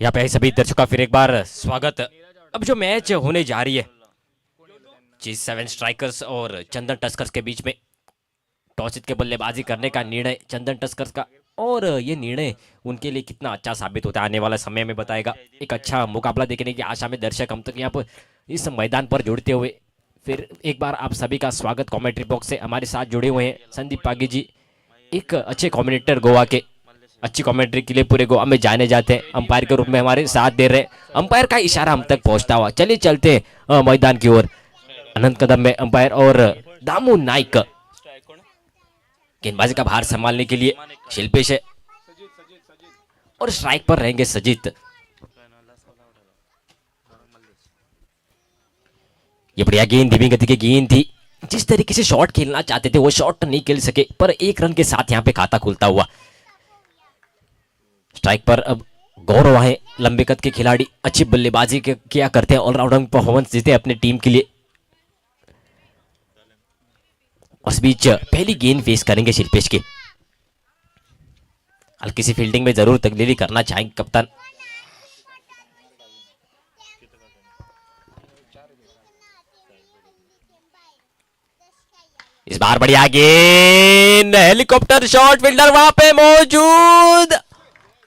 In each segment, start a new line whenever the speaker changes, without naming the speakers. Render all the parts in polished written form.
यहाँ पे सभी दर्शकों का फिर एक बार स्वागत। अब जो मैच होने जा रही है G7 स्ट्राइकर्स और चंदन टस्कर्स के बीच में, टॉस जीत के बल्लेबाजी करने का निर्णय चंदन टस्कर्स का, और ये निर्णय उनके लिए कितना अच्छा साबित होता है आने वाला समय में बताएगा। एक अच्छा मुकाबला देखने की आशा में दर्शक हम तक यहाँ पर इस मैदान पर जुड़ते हुए फिर एक बार आप सभी का स्वागत। कमेंट्री बॉक्स से हमारे साथ जुड़े हुए हैं संदीप पागी जी, एक अच्छे कमेंटेटर गोवा के, अच्छी कमेंट्री के लिए पूरे गोवा में जाने जाते हैं, अंपायर के रूप में हमारे साथ दे रहे। अंपायर का इशारा हम तक पहुंचता हुआ, चलिए चलते हैं मैदान की ओर। अनंत कदम में अंपायर और दामू नाइक गेंदबाजी का भार संभालने के लिए शिल्पेश है, और स्ट्राइक पर रहेंगे सजीत। ये बढ़िया गेंद, धीमी गति की गेंद थी। जिस तरीके से शॉट खेलना चाहते थे वो शॉट नहीं खेल सके, पर एक रन के साथ यहाँ पे खाता खुलता हुआ। स्ट्राइक पर अब गौरव है, लंबे कद के खिलाड़ी, अच्छी बल्लेबाजी किया करते हैं, ऑलराउंडर परफॉर्मेंस देते हैं अपनी टीम के लिए। उस बीच पहली गेंद फेस करेंगे शिल्पेश के। हल्की सी फील्डिंग में जरूर तब्दीली करना चाहेंगे कप्तान। इस बार बढ़िया गेंद, हेलीकॉप्टर शॉट, फील्डर वहां पे मौजूद,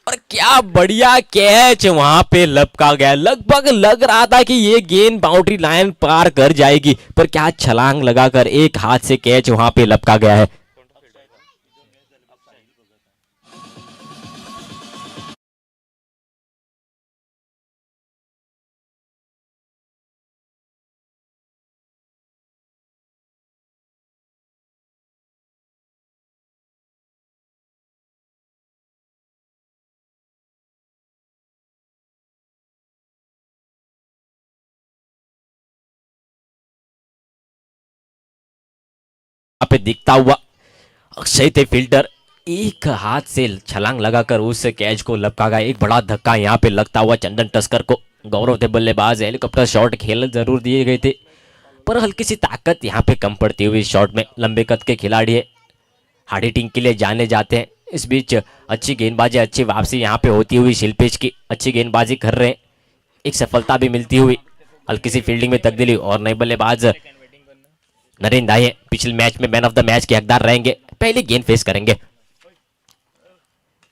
और क्या बढ़िया कैच वहां पे लपका गया। लगभग लग रहा था कि ये गेंद बाउंड्री लाइन पार कर जाएगी, पर क्या छलांग लगाकर एक हाथ से कैच वहां पे लपका गया है। पे दिखता हुआ अक्षय थे फील्डर, एक हाथ से छलांग लगाकर उस कैच को लपका गया। एक बड़ा धक्का यहाँ पे लगता हुआ चंदन टस्कर को। गौरव थे बल्लेबाज, हेलीकॉप्टर शॉट खेल जरूर दिए गए थे, पर हल्की सी ताकत यहाँ पे कम पड़ती हुई शॉट में। लंबे कद के खिलाड़ी है, हार्ड हिटिंग के लिए जाने जाते हैं। इस बीच अच्छी गेंदबाजी, अच्छी वापसी यहाँ पे होती हुई शिल्पेश की, अच्छी गेंदबाजी कर रहे हैं, एक सफलता भी मिलती हुई। हल्की सी फील्डिंग में तब्दीली, और नए बल्लेबाज नरेंद्र दाई पिछले मैच में मैन ऑफ द मैच के हकदार रहेंगे, पहली गेंद फेस करेंगे।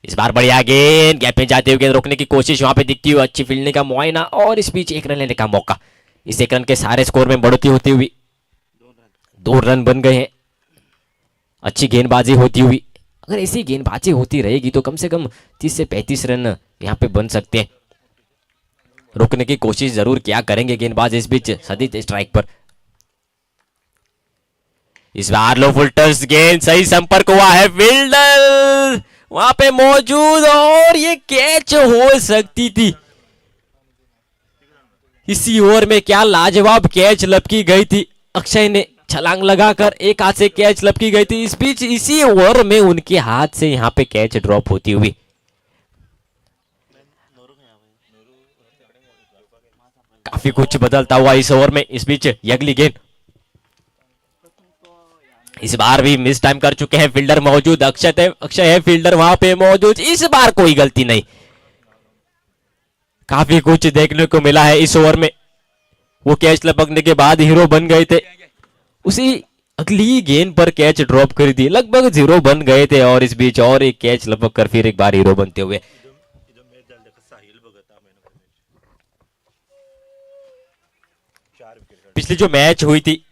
इस बार बढ़िया गेंद, गैप में जाते हुए गेंद रोकने की कोशिश वहां पे दिखती हुई, अच्छी फील्डिंग का मुआयना, और इस बीच एक रन लेने का मौका। इस एक रन के सारे स्कोर में बढ़ोतरी होती हुई 2 रन बन गए हैं। अच्छी गेंदबाजी होती हुई, अगर ऐसी गेंदबाजी होती रहेगी तो कम से कम 30 से 35 रन यहाँ पे बन सकते हैं। रोकने की कोशिश जरूर क्या करेंगे गेंदबाज। इस बीच सदीत स्ट्राइक पर। इस बार लो फुल टच गेंद, सही संपर्क हुआ है, फील्डर वहां पे मौजूद, और ये कैच हो सकती थी। इसी ओवर में क्या लाजवाब कैच लपकी गई थी। अक्षय ने छलांग लगाकर एक हाथ से कैच लपकी गई थी। इस बीच इसी ओवर में उनके हाथ से यहाँ पे कैच ड्रॉप होती हुई। काफी कुछ बदलता हुआ इस ओवर में। इस बीच अगली गेंद, इस बार भी मिस टाइम कर चुके हैं, फील्डर मौजूद, अक्षय है फील्डर वहां पे मौजूद। इस बार कोई गलती नहीं, काफी कुछ देखने को मिला है इस ओवर में। वो कैच लपकने के बाद हीरो बन गए थे, उसी अगली गेंद पर कैच ड्रॉप कर दी, लगभग 0 बन गए थे, और इस बीच और एक कैच लपक कर फिर एक बार हीरो बनते हुए। पिछली जो मैच हुई थी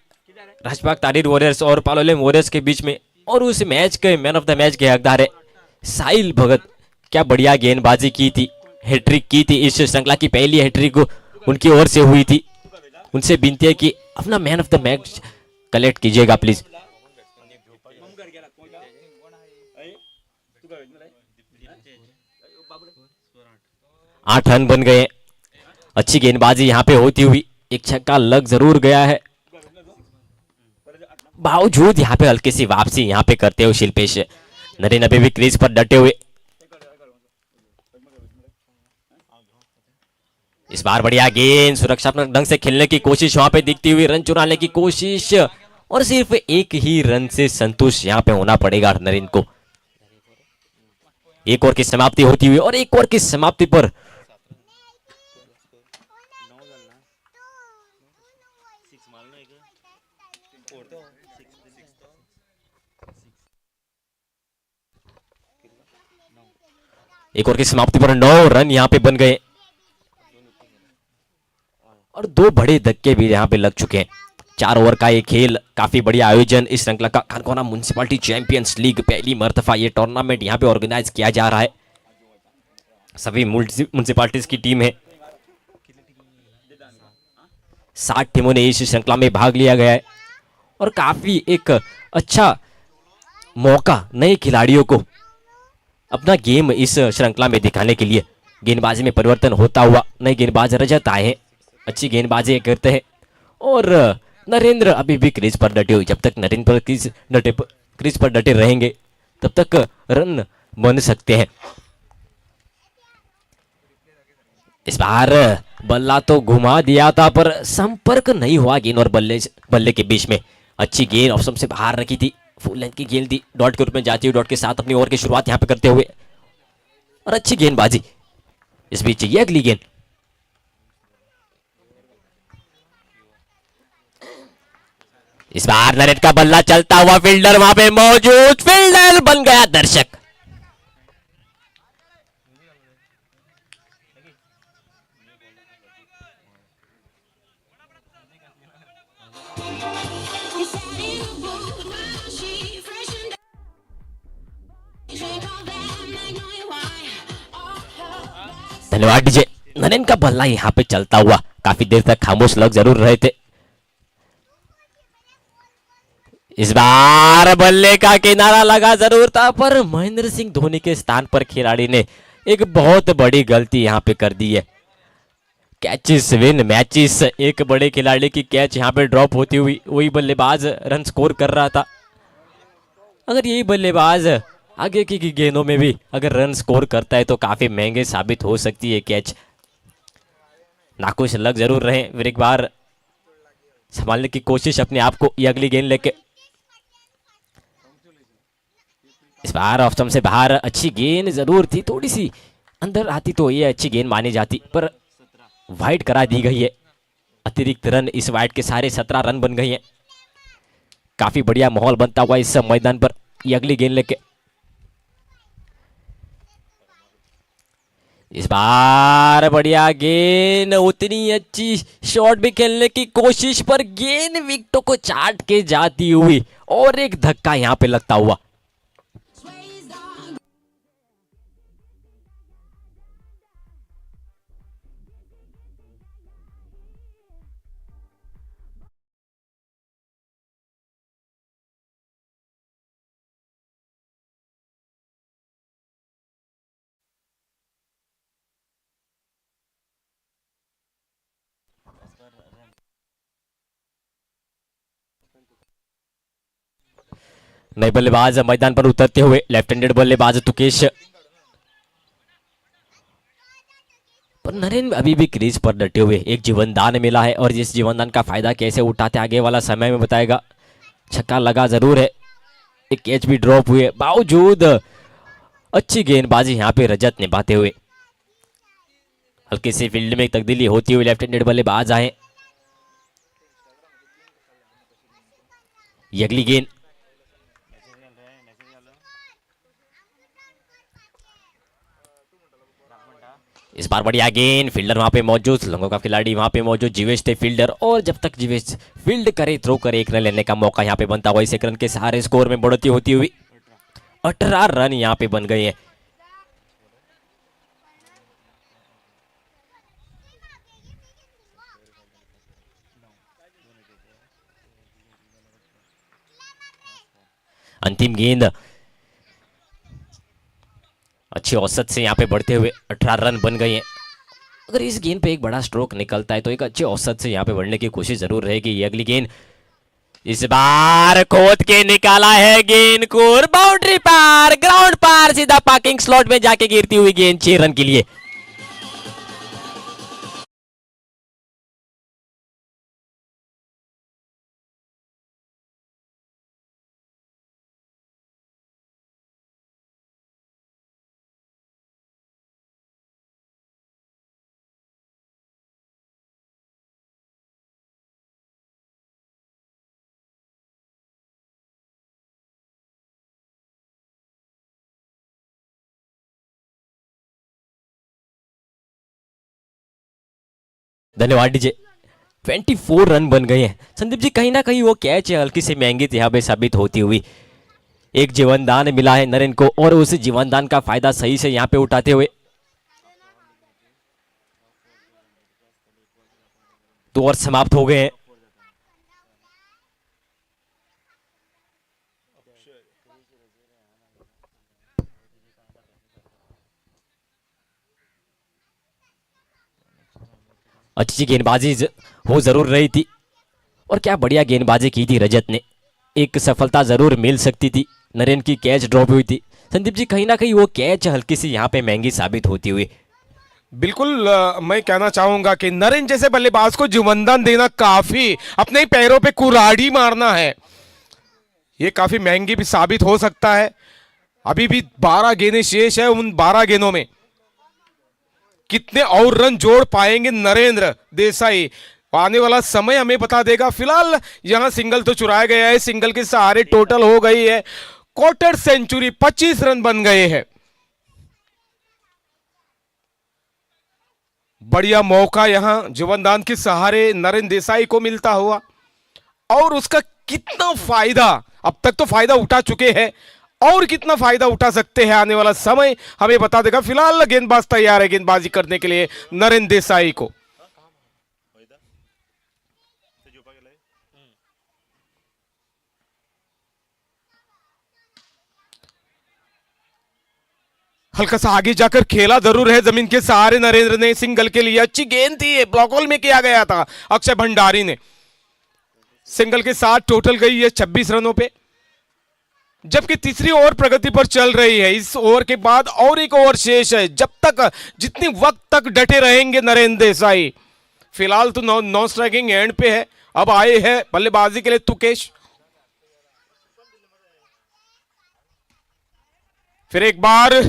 राजबाग तारीर वॉरियर्स और पालोलेम वॉरियर्स के बीच में, और उस मैच के मैन ऑफ द मैच के हकदार है साहिल भगत। क्या बढ़िया गेंदबाजी की थी, हैट्रिक की थी, इस श्रृंखला की पहली हैट्रिक उनकी ओर से हुई थी। उनसे विनती है कि अपना man of the match collect कीजिएगा प्लीज। 8 रन बन गए। अच्छी गेंदबाजी यहाँ पे होती हुई, एक छक्का लग जरूर गया है, बावजूद यहाँ पे हल्की सी वापसी यहाँ पे करते हुए शिल्पेश। नरेन अभी भी क्रीज पर डटे हुए। इस बार बढ़िया गेंद, सुरक्षात्मक ढंग से खेलने की कोशिश वहां पे दिखती हुई, रन चुराने की कोशिश, और सिर्फ एक ही रन से संतुष्ट यहाँ पे होना पड़ेगा नरेन को। एक ओवर की समाप्ति होती हुई और एक ओवर की समाप्ति पर एक ओवर की समाप्ति पर 9 रन यहाँ पे बन गए और 2 बड़े धक्के भी यहाँ पे लग चुके हैं। 4 ओवर का ये खेल, काफी बढ़िया आयोजन इस श्रृंखला का। खानकोना म्युनिसिपैलिटी चैंपियंस लीग पहली मर्तबा ये टूर्नामेंट यहाँ पे ऑर्गेनाइज किया जा रहा है। सभी म्युनिसिपैलिटीज की टीम है। 60 टीमों ने इस श्रृंखला में भाग लिया गया है और काफी एक अच्छा मौका नए खिलाड़ियों को अपना गेम इस श्रृंखला में दिखाने के लिए। गेंदबाजी में परिवर्तन होता हुआ नए गेंदबाज रजत आए हैं, अच्छी गेंदबाजी करते हैं और नरेंद्र अभी भी क्रीज पर डटे हुए। जब तक नरेंद्र क्रीज पर डटे रहेंगे तब तक रन बन सकते हैं। इस बार बल्ला तो घुमा दिया था पर संपर्क नहीं हुआ गेंद और बल्ले के बीच में। अच्छी गेंद ऑप्शन से बाहर रखी थी, फुल लेंथ की गेंद थी, डॉट के रूप में जाती हुई डॉट के साथ अपनी ओवर की शुरुआत यहां पे करते हुए और अच्छी गेंदबाजी। इस बीच ये अगली गेंद, इस बार नरेट का बल्ला चलता हुआ, फील्डर वहां पे मौजूद, फील्डर बन गया दर्शक। धन्यवाद डीजे। नरेन का बल्ला यहाँ पे चलता हुआ, काफी देर तक खामोश लग जरूर रहे थे। इस बार बल्ले का किनारा लगा जरूर था पर महेंद्र सिंह धोनी के स्थान पर खिलाड़ी ने एक बहुत बड़ी गलती यहाँ पे कर दी है। कैचेस विन मैचेस, एक बड़े खिलाड़ी की कैच यहाँ पे ड्रॉप होती हुई वही बल्लेबाज रन स्कोर कर रहा था। अगर यही बल्लेबाज आगे की गेंदों में भी अगर रन स्कोर करता है तो काफी महंगे साबित हो सकती है कैच। नाखुश लग जरूर रहे, फिर एक बार संभालने की कोशिश अपने आप को ये अगली गेंद लेके। इस बार ऑफ स्टंप से बाहर, अच्छी गेंद जरूर थी, थोड़ी सी अंदर आती तो ये अच्छी गेंद मानी जाती पर वाइड करा दी गई है। अतिरिक्त रन इस वाइड के सारे 17 रन बन गई हैं। काफी बढ़िया माहौल बनता हुआ इस मैदान पर ये अगली गेंद लेके। इस बार बढ़िया गेंद, उतनी अच्छी शॉट भी खेलने की कोशिश पर गेंद विकेटों को चाट के जाती हुई और एक धक्का यहां पे लगता हुआ। नए बल्लेबाज मैदान पर उतरते हुए लेफ्ट हैंडेड बल्लेबाज तुकेश, पर नरेंद्र अभी भी क्रीज पर डटे हुए। एक जीवनदान मिला है और इस जीवनदान का फायदा कैसे उठाते आगे वाला समय में बताएगा। छक्का लगा जरूर है, एक कैच भी ड्रॉप हुए, बावजूद अच्छी गेंदबाजी यहाँ पे रजत निभाते हुए। हल्की सी फील्ड में तब्दीली होती हुई लेफ्ट हैंडेड बल्लेबाज आए। ये अगली गेंद, इस बार बढ़िया गेंद, फील्डर वहां पे मौजूद, लंगों का खिलाड़ी वहां पे मौजूद, जीवेश थे फील्डर और जब तक जीवेश फील्ड करे थ्रो करे एक रन लेने का मौका यहाँ पे बनता हुआ। इस एक रन के सहारे स्कोर में बढ़ोतरी होती हुई 18 रन यहाँ पे बन गए हैं। अंतिम गेंद, अच्छी औसत से यहाँ पे बढ़ते हुए 18 रन बन गए हैं। अगर इस गेंद पे एक बड़ा स्ट्रोक निकलता है तो एक अच्छे औसत से यहाँ पे बढ़ने की कोशिश जरूर रहेगी। ये अगली गेंद, इस बार खोद के निकाला है गेंद को, बाउंड्री पार, ग्राउंड पार, सीधा पार्किंग स्लॉट में जाके गिरती हुई गेंद 6 रन के लिए। धन्यवाद डीजे। 24 रन बन गए हैं संदीप जी। कहीं ना कहीं वो कैच हल्की सी महंगी यहाँ पे साबित होती हुई। एक जीवनदान मिला है नरेन को और उस जीवनदान का फायदा सही से यहाँ पे उठाते हुए तो ओवर समाप्त हो गए हैं। अच्छी गेंदबाजी हो जरूर रही थी और क्या बढ़िया गेंदबाजी की थी रजत ने। एक सफलता जरूर मिल सकती थी। नरेन की कैच ड्रॉप हुई थी संदीप जी। कहीं ना कहीं वो कैच हल्की सी यहाँ पे महंगी साबित होती हुई।
बिल्कुल मैं कहना चाहूंगा कि नरेन जैसे बल्लेबाज को जीवनदान देना काफी, अपने ही पैरों पे कुल्हाड़ी मारना है, ये काफी महंगी भी साबित हो सकता है। अभी भी 12 गेंदें शेष है। उन 12 गेंदों में कितने और रन जोड़ पाएंगे नरेंद्र देसाई, आने वाला समय हमें बता देगा। फिलहाल यहां सिंगल तो चुराया गया है, सिंगल के सहारे टोटल हो गई है क्वार्टर सेंचुरी, 25 रन बन गए हैं। बढ़िया मौका यहां जीवनदान के सहारे नरेंद्र देसाई को मिलता हुआ, और उसका कितना फायदा, अब तक तो फायदा उठा चुके हैं और कितना फायदा उठा सकते हैं आने वाला समय हमें बता देगा। फिलहाल गेंदबाज तैयार है गेंदबाजी करने के लिए नरेंद्र देसाई को। हल्का सा आगे जाकर खेला जरूर है जमीन के सहारे नरेंद्र ने, सिंगल के लिए अच्छी गेंद थी, ब्लॉक होल में किया गया था अक्षय भंडारी ने। सिंगल के साथ टोटल गई है 26 रनों पे, जबकि तीसरी ओवर प्रगति पर चल रही है। इस ओवर के बाद और एक ओवर शेष है, जब तक जितनी वक्त तक डटे रहेंगे नरेंद्र देसाई। फिलहाल तो नौ स्ट्राइकिंग एंड पे है। अब आए हैं बल्लेबाजी के लिए तुकेश। फिर एक बार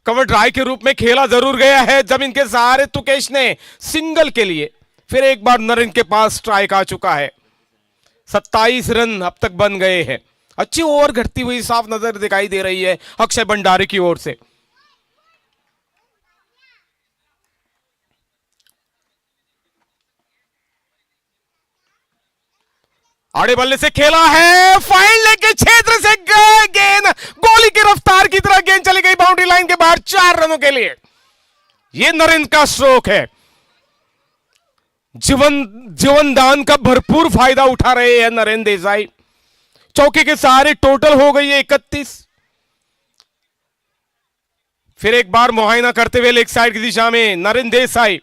कवर ड्राइव के रूप में खेला जरूर गया है जमीन के सहारे तुकेश ने सिंगल के लिए। फिर एक बार नरेंद्र के पास स्ट्राइक आ चुका है। 27 रन अब तक बन गए हैं। अच्छी ओवर घटती हुई साफ नजर दिखाई दे रही है अक्षय भंडारी की ओर से। आड़े बल्ले से खेला है, फाइल लेके क्षेत्र से गेंद गोली की रफ्तार की तरह गेंद चली गई बाउंड्री लाइन के बाहर 4 रनों के लिए। यह नरेंद्र का स्ट्रोक है। जीवनदान का भरपूर फायदा उठा रहे हैं नरेंद्र देसाई। चौके के सहारे टोटल हो गई है 31। फिर एक बार मुआयना करते हुए लेग साइड की दिशा में नरेंद्र देसाई।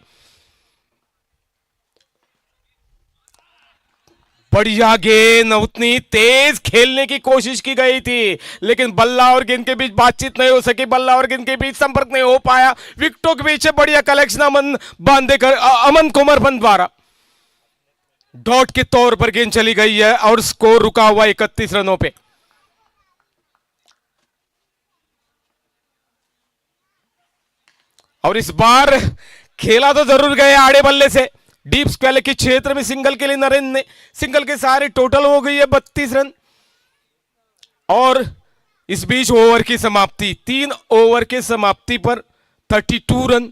बढ़िया गेंद, उतनी तेज खेलने की कोशिश की गई थी लेकिन बल्ला और गेंद के बीच बातचीत नहीं हो सकी, बल्ला और गेंद के बीच संपर्क नहीं हो पाया। विकेटों के पीछे बढ़िया कलेक्शन अमन कुमार द्वारा डॉट के तौर पर गेंद चली गई है और स्कोर रुका हुआ 31 रनों पे। और इस बार खेला तो जरूर गए आड़े बल्ले से, डीप स्क्वायर के क्षेत्र में सिंगल के लिए नरेंद्र ने, सिंगल के सहारे टोटल हो गई है 32 रन। और इस बीच ओवर की समाप्ति, 3 ओवर के समाप्ति पर 32 रन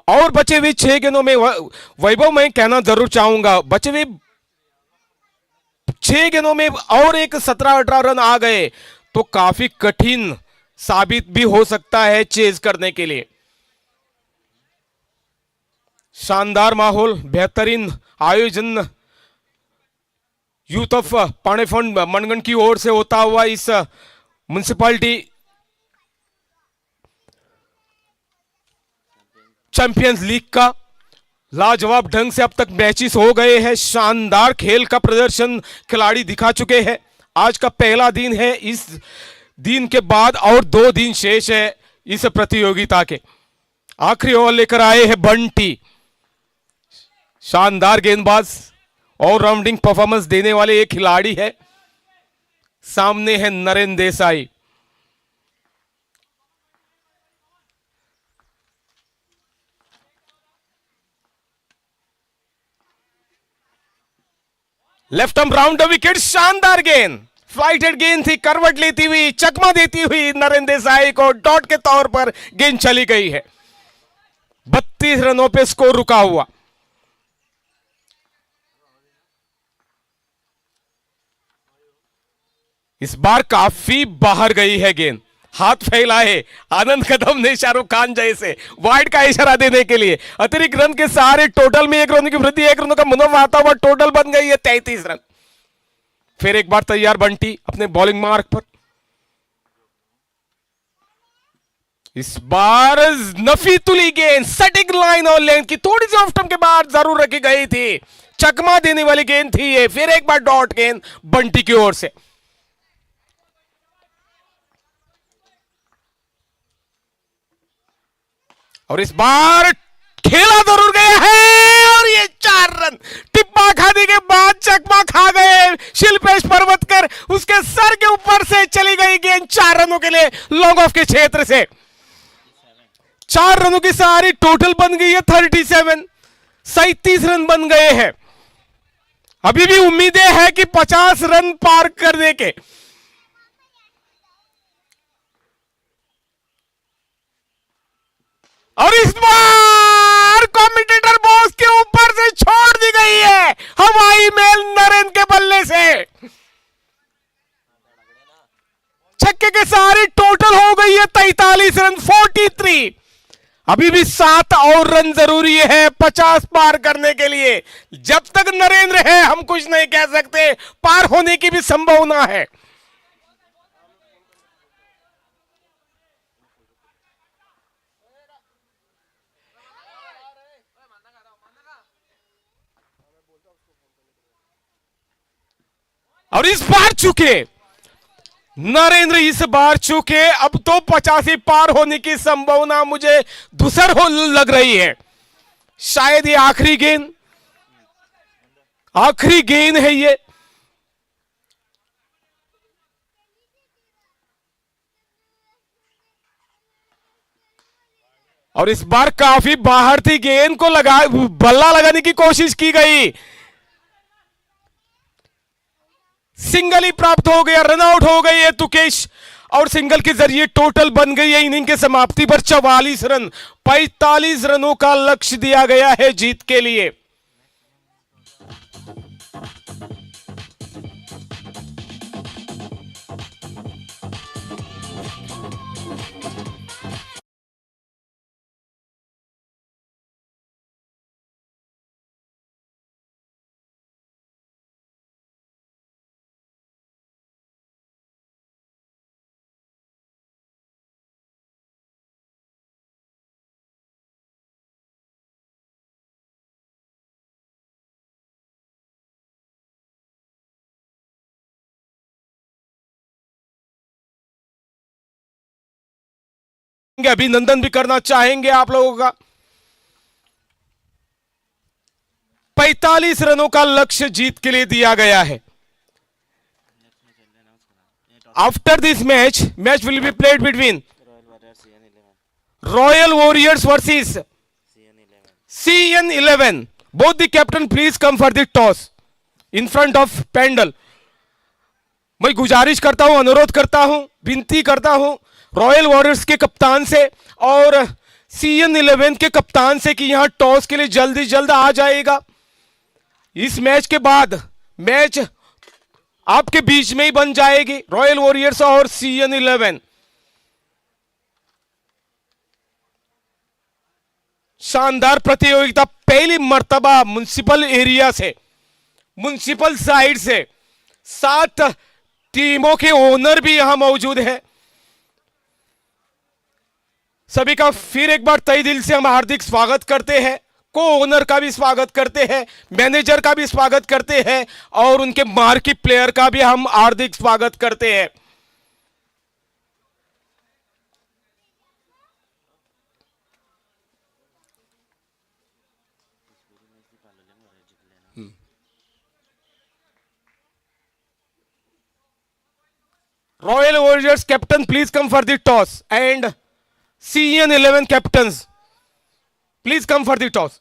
और बचे हुए 6 गेंदों में। वैभव मैं कहना जरूर चाहूंगा, बचे हुए 6 गेंदों में और एक 17-18 रन आ गए तो काफी कठिन साबित भी हो सकता है चेज करने के लिए। शानदार माहौल, बेहतरीन आयोजन यूथ ऑफ पाणे फंड मनगढ़ की ओर से होता हुआ इस म्युनिसिपैलिटी चैंपियंस लीग का लाजवाब ढंग से अब तक मैचेस हो गए हैं। शानदार खेल का प्रदर्शन खिलाड़ी दिखा चुके हैं। आज का पहला दिन है, इस दिन के बाद और 2 दिन शेष है इस प्रतियोगिता के। आखिरी ओवर लेकर आए हैं बंटी, शानदार गेंदबाज, ऑलराउंडिंग परफॉर्मेंस देने वाले एक खिलाड़ी है। सामने है Narendra Desai. Left arm round the wicket, शानदार गेंद, फ्लाइटेड गेंद थी, करवट लेती हुई, चकमा देती हुई नरेंद्र देसाई को डॉट के तौर पर गेंद चली गई है। 32 रनों पे स्कोर रुका हुआ। इस बार काफी बाहर गई है गेंद, हाथ फैलाए आनंद कदम ने शाहरुख खान जैसे वाइड का इशारा देने के लिए। अतिरिक्त रन के सारे टोटल में 1 रन की वृद्धि, 1 रन का मुनाफा आता हुआ टोटल बन गई है 33 रन। फिर एक बार तैयार बंटी अपने बॉलिंग मार्क पर। इस बार नफी तुली गेंद सटिक लाइन और लेंथ की थोड़ी सी ऑफ स्टंप के बाद जरूर रखी गई थी, चकमा देने वाली गेंद थी ये। फिर एक बार डॉट गेंद बंटी की ओर से। और इस बार खेला जरूर गया है और ये 4 रन टिप्पा खाने के बाद चकमा खा गए शिल्पेश पर्वतकर, उसके सर के ऊपर से चली गई गेंद 4 रनों के लिए लॉन्ग ऑफ के क्षेत्र से। 4 रनों की सारी टोटल बन गई है 37, 37 रन बन गए हैं। अभी भी उम्मीदें हैं कि 50 रन पार करने के। और इस बार कमेंटेटर बॉक्स के ऊपर से छोड़ दी गई है हवाई मेल नरेंद्र के बल्ले से। छक्के के सारी टोटल हो गई है 43 रन, 43। अभी भी 7 और रन जरूरी है 50 पार करने के लिए। जब तक नरेंद्र है हम कुछ नहीं कह सकते, पार होने की भी संभावना है। और इस बार चुके नरेंद्र, इस बार चुके। अब तो 85 पार होने की संभावना मुझे धूसर हो लग रही है। शायद ये आखिरी गेंद है ये। और इस बार काफी बाहर थी, गेंद को बल्ला लगाने की कोशिश की गई, सिंगल ही प्राप्त हो गया, रन आउट हो गई है तुकेश। और सिंगल के जरिए टोटल बन गई है इनिंग के समाप्ति पर 44 रन। 45 रनों का लक्ष्य दिया गया है जीत के लिए। अभिनंदन भी करना चाहेंगे आप लोगों का। 45 रनों का लक्ष्य जीत के लिए दिया गया है। After this match will be played between royal warriors versus CN11। Both the captain please come for the toss in front of pandal. मैं गुजारिश करता हूं, अनुरोध करता हूं, विनती करता हूं रॉयल वॉरियर्स के कप्तान से और CN11 के कप्तान से कि यहां टॉस के लिए जल्दी जल्द आ जाएगा। इस मैच के बाद मैच आपके बीच में ही बन जाएगी, रॉयल वॉरियर्स और CN11। शानदार प्रतियोगिता, पहली मर्तबा म्युनिसिपल एरिया से, म्युनिसिपल साइड से 7 टीमों के ओनर भी यहां मौजूद हैं। सभी का फिर एक बार तहे दिल से हम हार्दिक स्वागत करते हैं। को ओनर का भी स्वागत करते हैं, मैनेजर का भी स्वागत करते हैं और उनके मार्की प्लेयर का भी हम हार्दिक स्वागत करते हैं। Royal warriors captain please come for the toss and CN11 captains please come for the toss।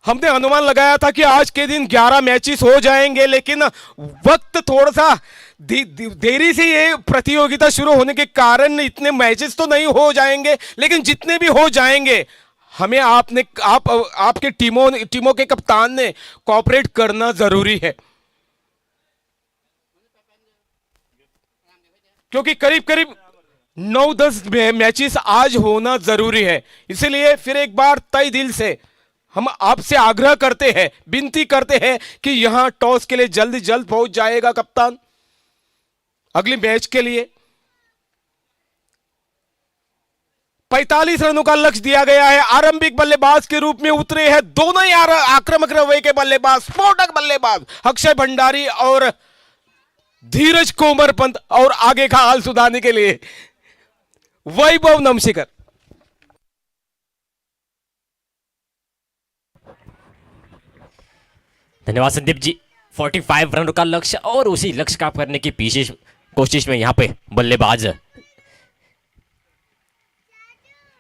हमने अनुमान लगाया था कि आज के दिन 11 मैचेस हो जाएंगे, लेकिन वक्त थोड़ा सा देरी से ये प्रतियोगिता शुरू होने के कारण इतने मैचेस तो नहीं हो जाएंगे, लेकिन जितने भी हो जाएंगे हमें आपके टीमों के कप्तान ने कोऑपरेट करना जरूरी है, क्योंकि करीब करीब 9-10 मैचेस आज होना जरूरी है। इसीलिए फिर एक बार तय दिल से हम आपसे आग्रह करते हैं, विनती करते हैं कि यहां टॉस के लिए जल्द जल्द पहुंच जाएगा कप्तान अगले मैच के लिए। 45 रनों का लक्ष्य दिया गया है। आरंभिक बल्लेबाज के रूप में उतरे हैं दोनों ही आक्रामक रवैये के बल्लेबाज, स्फोटक बल्लेबाज अक्षय भंडारी और धीरज कोमरपंत, और आगे का हाल सुधारने के लिए वैभव नमशिकर।
धन्यवाद संदीप जी। 45 रनों का लक्ष्य और उसी लक्ष्य का करने की कोशिश में यहाँ पे बल्लेबाज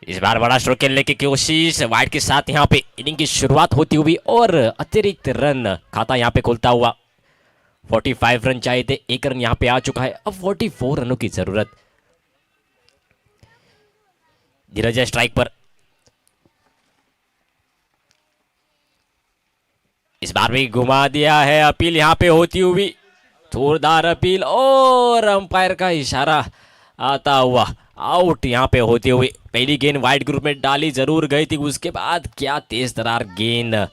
इस बार बड़ा स्ट्रोक खेलने की कोशिश वाइड के साथ यहाँ पे इनिंग की शुरुआत होती हुई और अतिरिक्त रन खाता यहाँ पे खोलता हुआ। 45 रन चाहिए थे, 1 रन यहाँ पे आ चुका है। अब 44 रनों की जरूरत। धीरज स्ट्राइक पर, इस बार भी घुमा दिया है। अपील यहाँ पे होती हुई, जोरदार अपील और अंपायर का इशारा आता हुआ आउट यहाँ पे होती हुई। पहली गेंद वाइड ग्रुप में डाली जरूर गई थी, उसके बाद क्या तेज तरार गेंद।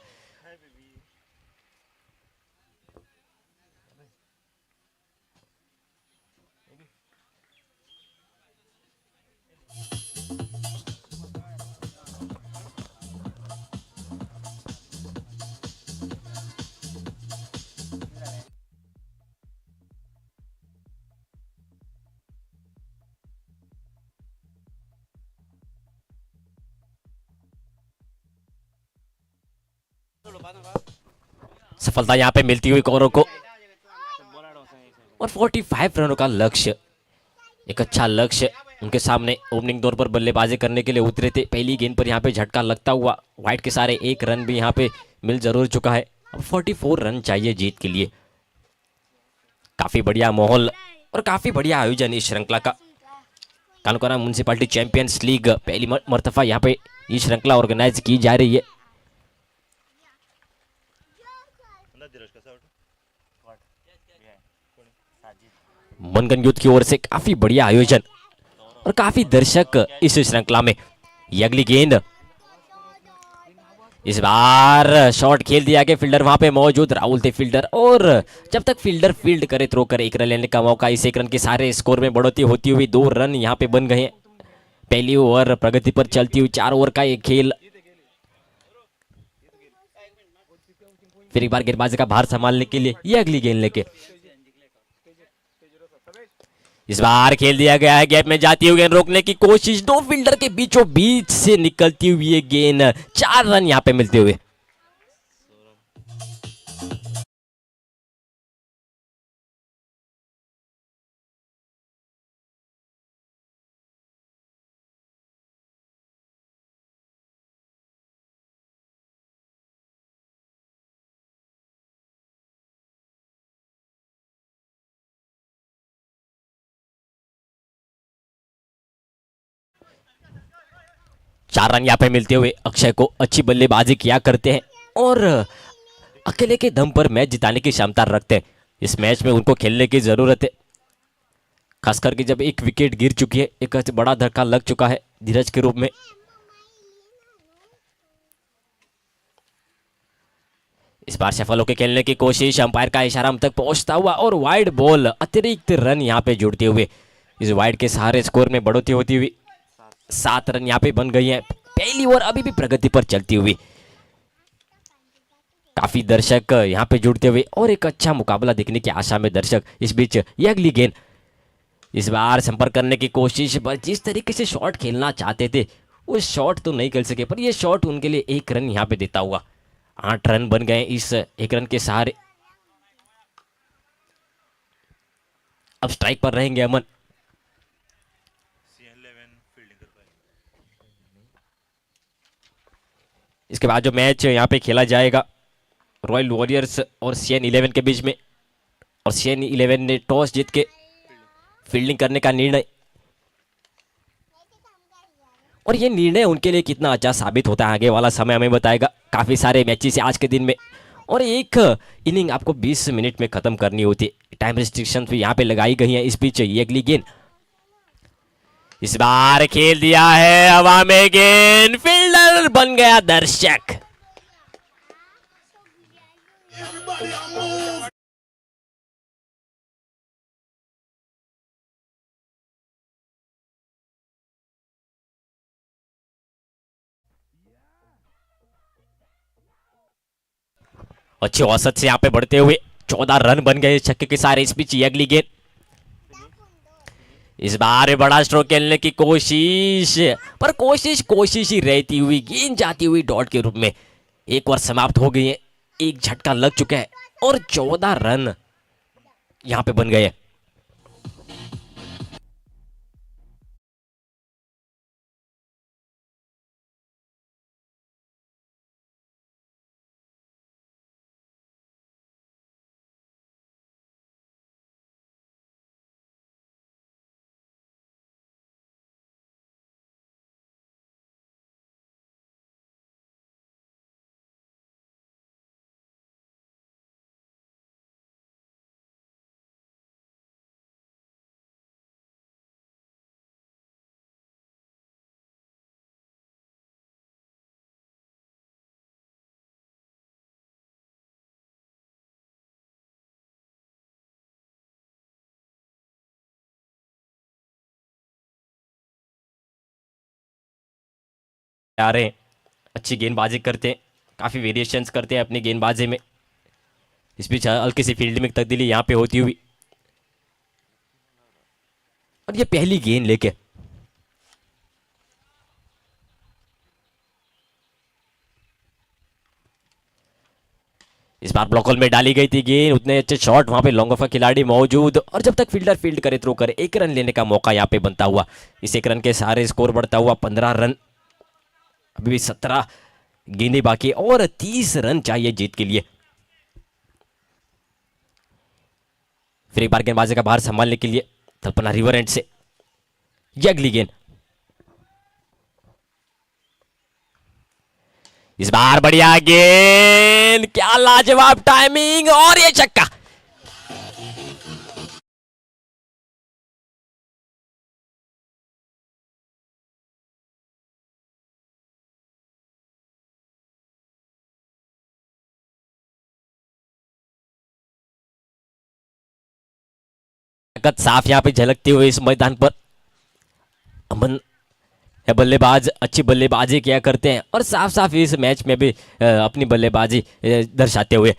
सफलता यहाँ पे मिलती हुई कौरों को और 45 रनों का लक्ष्य, एक अच्छा लक्ष्य उनके सामने। ओपनिंग दौर पर बल्लेबाजी करने के लिए उतरे थे। पहली गेंद पर यहाँ पे झटका लगता हुआ वाइड के सारे 1 रन भी यहाँ पे मिल जरूर चुका है। अब 44 रन चाहिए जीत के लिए। काफी बढ़िया माहौल और काफी बढ़िया आयोजन इस श्रृंखला का। कानकोरा म्युनिसिपैलिटी चैंपियंस लीग पहली मर्तबा यहाँ पे ये श्रृंखला ऑर्गेनाइज की जा रही है। मनगन यूथ की ओर से काफी बढ़िया आयोजन और काफी दर्शक इस श्रृंखला में। ये अगली गेंद, इस बार शॉट खेल दिया गया। फील्डर वहां पे मौजूद, राहुल थे फील्डर, और जब तक फील्डर फील्ड करे थ्रो करे 1 रन लेने का मौका। इस 1 रन के सारे स्कोर में बढ़ोतरी होती हुई 2 रन यहाँ पे बन गए हैं। पहली ओवर प्रगति पर चलती हुई 4 ओवर का ये खेल। फिर एक बार गेंदबाजी का भार संभालने के लिए ये अगली गेंद लेके, इस बार खेल दिया गया है। गैप में जाती हुई गेंद रोकने की कोशिश, 2 फील्डर के बीचों बीच से निकलती हुई ये गेंद। 4 रन यहां पे मिलते हुए। चार रन यहाँ पे मिलते हुए अक्षय को अच्छी बल्लेबाजी किया करते हैं और अकेले के दम पर मैच जिताने की क्षमता रखते हैं। इस मैच में उनको खेलने की जरूरत है, खास करके जब एक विकेट गिर चुकी है, एक बड़ा धक्का लग चुका है धीरज के रूप में। इस बार सफल होकर खेलने की कोशिश, अंपायर का इशारा हम तक पहुंचता हुआ और वाइड बॉल, अतिरिक्त रन यहाँ पे जुड़ते हुए इस वाइड के सहारे स्कोर में बढ़ोतरी होती हुई 7 रन यहाँ पे बन गई है। पहली ओवर अभी भी प्रगति पर चलती हुई, काफी दर्शक यहाँ पे जुड़ते हुए और एक अच्छा मुकाबला देखने की आशा में दर्शक। इस बीच ये अगली गेंद, इस बार संपर्क करने की कोशिश, पर जिस तरीके से शॉट खेलना चाहते थे वो शॉट तो नहीं खेल सके, पर ये शॉट उनके लिए 1 रन यहाँ पे देता हुआ। 8 रन बन गए इस 1 रन के सहारे। अब स्ट्राइक पर रहेंगे अमन। इसके बाद जो मैच यहाँ पे खेला जाएगा रॉयल वॉरियर्स और CN11 के बीच में, और CN11 ने टॉस जीत के फील्डिंग करने का निर्णय और ये निर्णय उनके लिए कितना अच्छा साबित होता है आगे वाला समय हमें बताएगा। काफ़ी सारे मैचेस आज के दिन में, और एक इनिंग आपको 20 मिनट में ख़त्म करनी होती है। टाइम रिस्ट्रिक्शन भी यहाँ पे लगाई गई हैं। इस बीच ये अगली गेंद इस बार खेल दिया है हवा में, गेंद फील्डर बन गया दर्शक। अच्छे औसत से यहाँ पे बढ़ते हुए 14 रन बन गए छक्के के सारे। इस बीच ये अगली गेंद इस बार बड़ा स्ट्रोक खेलने की कोशिश, पर कोशिश ही रहती हुई गेंद जाती हुई डॉट के रूप में एक ओवर समाप्त हो गई है। एक झटका लग चुका है और 14 रन यहां पे बन गए। आ रहे हैं, अच्छी गेंदबाजी करते हैं, काफी वेरिएशंस करते हैं अपनी गेंदबाजी में। इस बीच हल्की सी फील्ड में तब्दीली यहाँ पे होती हुई, और ये पहली गेंद लेके इस बार ब्लॉक होल में डाली गई थी गेंद। उतने अच्छे शॉट वहां पे लॉन्ग ऑफ का खिलाड़ी मौजूद, और जब तक फील्डर फील्ड करे थ्रो करे 1 रन लेने का मौका यहाँ पे बनता हुआ। इस 1 रन के सारे स्कोर बढ़ता हुआ 15 रन। अभी भी 17 गेंदें बाकी और 30 रन चाहिए जीत के लिए। फिर एक बार गेंदबाजी का बाहर संभालने के लिए कल्पना रिवर एंड से ये अगली गेंद इस बार बढ़िया गेंद, क्या लाजवाब टाइमिंग, और ये छक्का। ताकत साफ यहां पे झलकती हुई इस मैदान पर। अमन है बल्लेबाज, अच्छी बल्लेबाजी किया करते हैं और साफ साफ इस मैच में भी अपनी बल्लेबाजी दर्शाते हुए।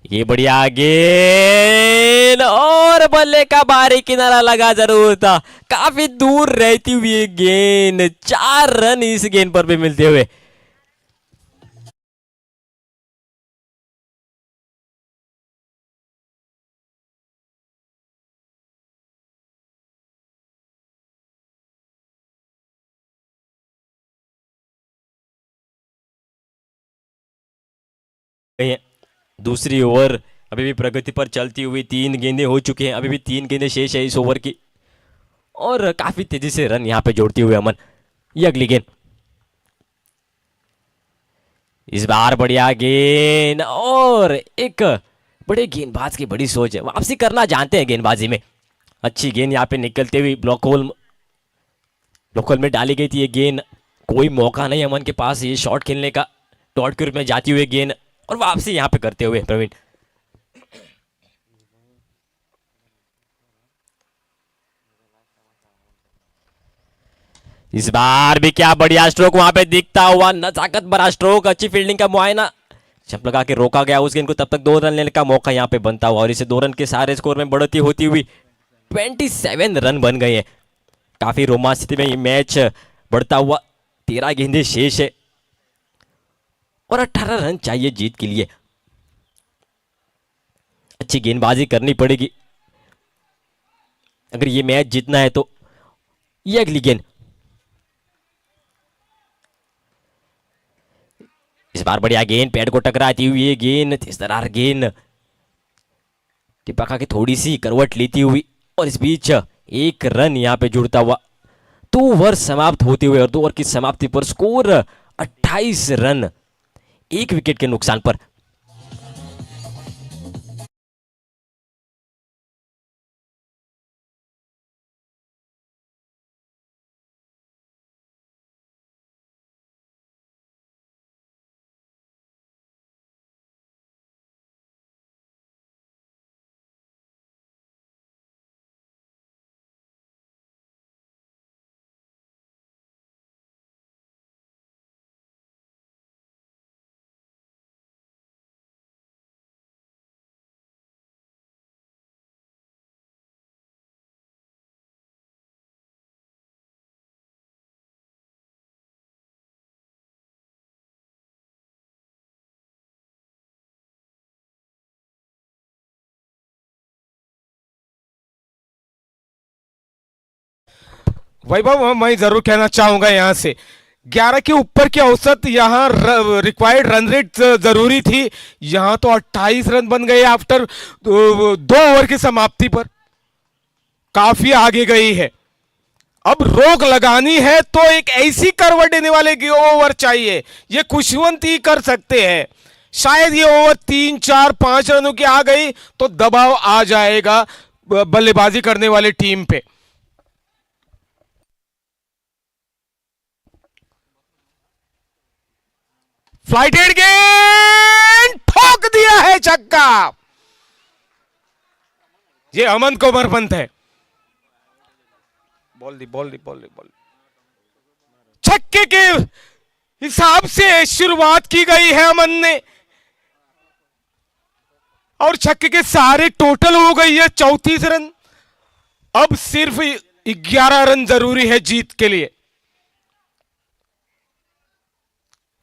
ये बढ़िया गेंद, और बल्ले का बाहरी किनारा लगा जरूर था, काफी दूर रहती हुई गेंद। 4 रन इस गेंद पर भी मिलते हुए। दूसरी ओवर अभी भी प्रगति पर चलती हुई, 3 गेंदें हो चुकी हैं, अभी भी 3 गेंदें शेष है इस ओवर की, और काफी तेजी से रन यहां पे जोड़ते हुए अमन। ये अगली गेंद इस बार बढ़िया गेंद, और एक बड़े गेंदबाज की बड़ी सोच है, वापसी करना जानते हैं गेंदबाजी में। अच्छी गेंद यहाँ पे निकलते हुई ब्लॉक होल में डाली गई थी ये गेंद। कोई मौका नहीं अमन के पास ये शॉट खेलने का। डॉट के रूप में जाती हुई गेंद और वापसी यहाँ पे करते हुए प्रवीण। इस बार भी क्या बढ़िया स्ट्रोक वहां पे दिखता हुआ, नजाकत भरा स्ट्रोक, अच्छी फील्डिंग का मुआयना, जंप लगा के रोका गया उस गेंद को। तब तक 2 रन लेने का मौका यहाँ पे बनता हुआ, और इसे 2 रन के सारे स्कोर में बढ़ती होती हुई 27 रन बन गए हैं। काफी रोमांचित में ये मैच बढ़ता हुआ। 13 गेंदें शेष है और 18 रन चाहिए जीत के लिए। अच्छी गेंदबाजी करनी पड़ेगी अगर ये मैच जीतना है तो। ये अगली गेंद इस बार बढ़िया गेंद, पैड को टकराती हुई ये गेंद, तेज गेंद टिपका के थोड़ी सी करवट लेती हुई, और इस बीच एक रन यहां पे जुड़ता हुआ। 2 ओवर समाप्त होते हुए और 2 ओवर की समाप्ति पर स्कोर 28 रन, 1 विकेट के नुकसान पर।
वैभव, मैं जरूर कहना चाहूंगा यहां से 11 के ऊपर की औसत यहां रिक्वायर्ड रन रेट जरूरी थी। यहां तो 28 रन बन गए आफ्टर 2 ओवर की समाप्ति पर, काफी आगे गई है। अब रोक लगानी है तो एक ऐसी करवट देने वाले की ओवर चाहिए, ये खुशवंत ही कर सकते हैं। शायद ये ओवर 3, 4, 5 रनों की आ गई तो दबाव आ जाएगा बल्लेबाजी करने वाले टीम पे। फ्लाइटेड गेंद ठोक दिया है छक्का। ये अमन कोमरपंत है। बॉल दी। छक्के के हिसाब से शुरुआत की गई है अमन ने, और छक्के के सारे टोटल हो गई है 34 रन। अब सिर्फ 11 रन जरूरी है जीत के लिए।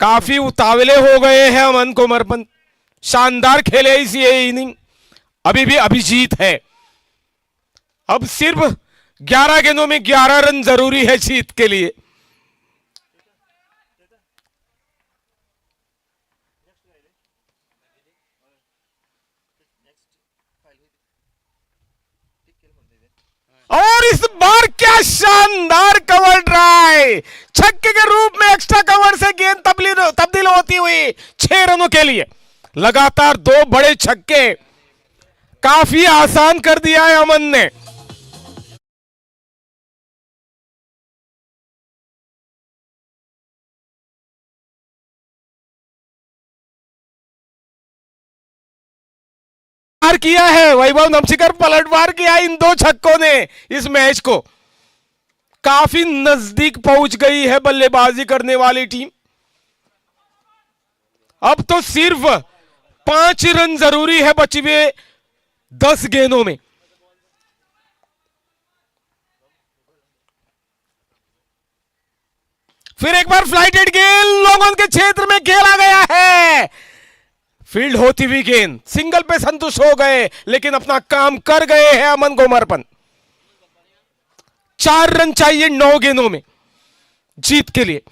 काफी उतावले हो गए हैं अमन कोमरपंत, शानदार खेले इस ये इनिंग, अभी भी अभिजीत है। अब सिर्फ 11 गेंदों में 11 रन जरूरी है जीत के लिए। और इस बार क्या शानदार कवर ड्राइव, छक्के के रूप में एक्स्ट्रा कवर से गेंद तब्दील होती हुई 6 रनों के लिए। लगातार 2 बड़े छक्के, काफी आसान कर दिया है अमन ने। पार किया है वैभव नमशिकर, पलटवार किया इन 2 छक्कों ने इस मैच को। काफी नजदीक पहुंच गई है बल्लेबाजी करने वाली टीम। अब तो सिर्फ 5 रन जरूरी है बचे हुए 10 गेंदों में। फिर एक बार फ्लाइटेड गेंद लोगों के क्षेत्र में खेला गया है। फील्ड होती हुई गेंद, सिंगल पे संतुष्ट हो गए लेकिन अपना काम कर गए हैं अमन कोमरपंत। 4 रन चाहिए 9 गेंदों में जीत के लिए।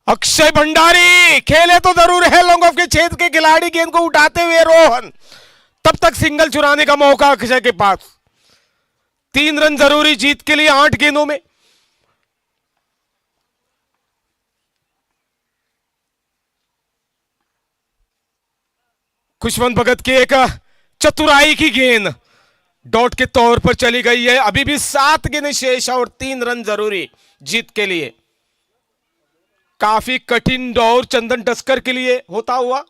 अक्षय भंडारी खेले तो जरूर है लॉन्ग ऑफ के क्षेत्र के खिलाड़ी, गेंद को उठाते हुए रोहन, तब तक सिंगल चुराने का मौका अक्षय के पास। 3 रन जरूरी जीत के लिए 8 गेंदों में। खुशवंत भगत की एक चतुराई की गेंद डॉट के तौर पर चली गई है। अभी भी 7 गेंदें शेष और 3 रन जरूरी जीत के लिए। काफी कठिन दौर चंदन टस्कर के लिए होता हुआ।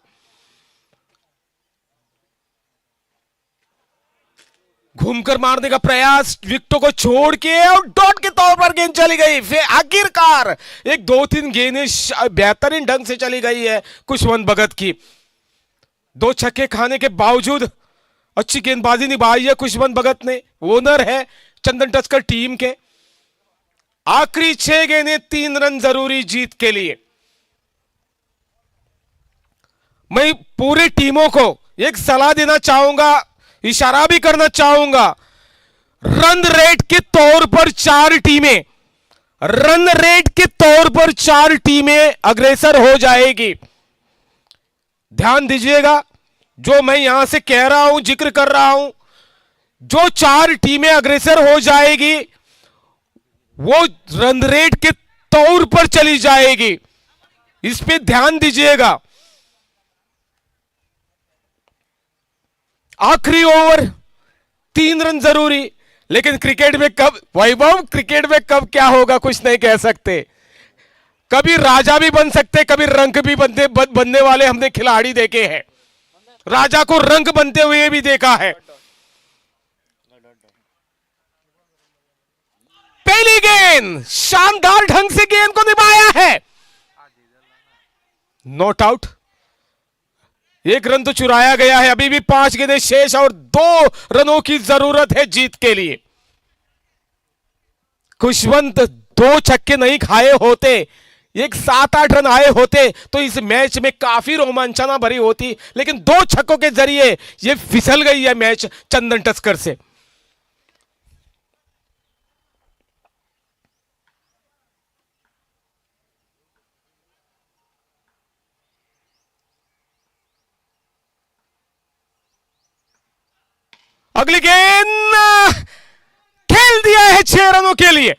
घूमकर मारने का प्रयास, विकेटों को छोड़ के और डॉट के तौर पर गेंद चली गई। फिर आखिरकार एक 2-3 गेंदें बेहतरीन ढंग से चली गई है खुशवंत भगत की। 2 छक्के खाने के बावजूद अच्छी गेंदबाजी निभाई है खुशवंत भगत ने। ओनर है चंदन टस्कर टीम के। आखिरी 6 गेंदें 3 रन जरूरी जीत के लिए। मैं पूरी टीमों को एक सलाह देना चाहूंगा, इशारा भी करना चाहूंगा। रन रेट के तौर पर 4 टीमें, रन रेट के तौर पर 4 टीमें अग्रसर हो जाएगी। ध्यान दीजिएगा, जो मैं यहां से कह रहा हूं, जिक्र कर रहा हूं, जो 4 टीमें अग्रेसर हो जाएगी वो रन रेट के तौर पर चली जाएगी, इस पे ध्यान दीजिएगा। आखिरी ओवर 3 रन जरूरी, लेकिन क्रिकेट में कब वैभव, क्रिकेट में कब क्या होगा कुछ नहीं कह सकते। कभी राजा भी बन सकते, कभी रंक भी बनने वाले हमने खिलाड़ी देखे हैं। राजा को रंक बनते हुए भी देखा है। पहली गेंद शानदार ढंग से गेंद को निभाया है, नॉट आउट। 1 रन तो चुराया गया है, अभी भी 5 गेंदें शेष और 2 रनों की जरूरत है जीत के लिए। खुशवंत 2 छक्के नहीं खाए होते, एक 7-8 रन आए होते तो इस मैच में काफी रोमांचना भरी होती, लेकिन 2 छक्कों के जरिए यह फिसल गई है मैच चंदन टस्कर से। अगली गेंद खेल दिया है 6 रनों के लिए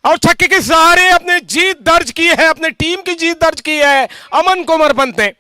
और छक्के के सहारे अपने जीत दर्ज की है, अपने टीम की जीत दर्ज की है अमन कुमार पंत ने।